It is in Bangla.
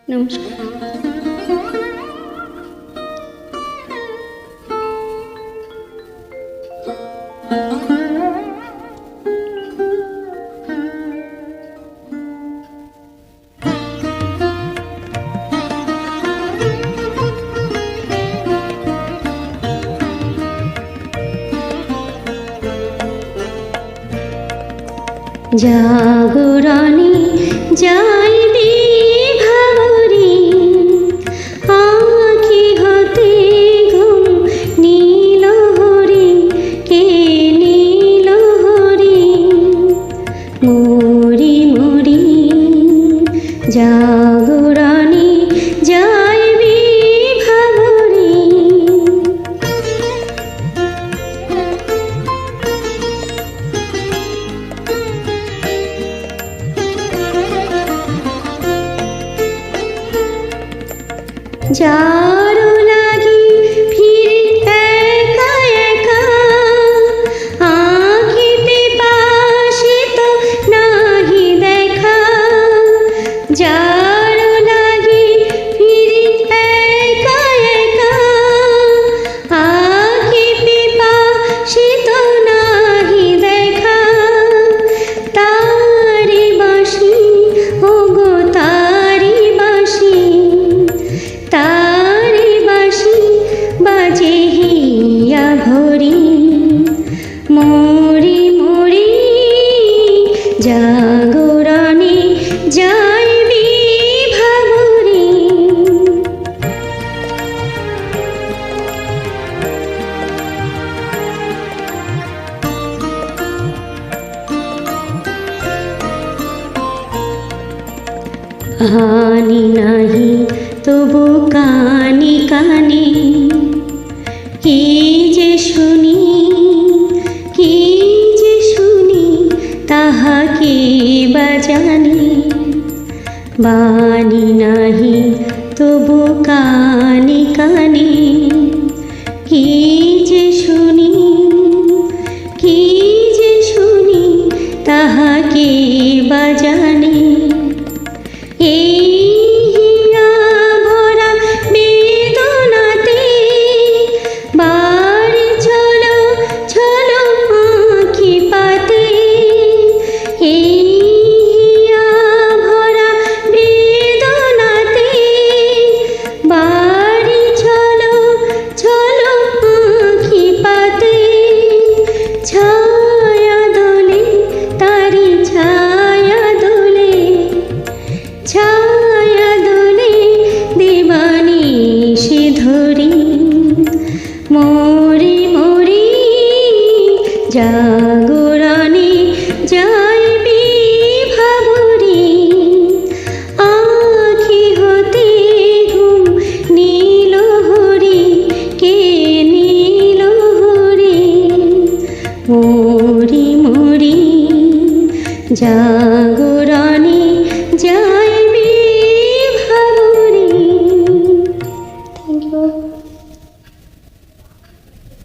নমস্কার। জাগরণে যাইবে ভাবরি, আঁখি হতে ঘুম নীল হরি, কে নীল হরি মরি মরি। জাগরণে যাইবে ভাবরি, যারো লাগি ফিরে একা একা, আঁখিতে পাশিত নাহি দেখা। যারো লাগি ফিরে একা একা, আঁখিতে পাশিত নাহি দেখা। তারি বাঁশি ওগো তারি বাঁশি, তারি বাঁশি বাজে হিয়া ভরি, মরি মরি। জাগরণে যাইবি ভাবরি, হানি নাহি তবু কানে কানে, কি যে শুনি কি যে শুনি তাহাকে বা জানি। বাণী নাহি তবু কানে কানে, কি যে শুনি কি যে শুনি তাহাকে বা জানি। এই হিয়া ভরা বেদনাতে বাড়ি চলো চলো আঁখি পাতে। এই হিয়া ভরা বেদনাতে বাড়ি চলো চলো আঁখি পাতে। ছায়া দোলে তারি ছায়া দোলে, ছায়া দোলে দেবানিশি ধরি, মরি মরি। জাগরণে যাইবি ভাবরি, আঁখি হতে ঘুম নীল হরি, কে নীল হরি মরি মরি। জাগরণে যাই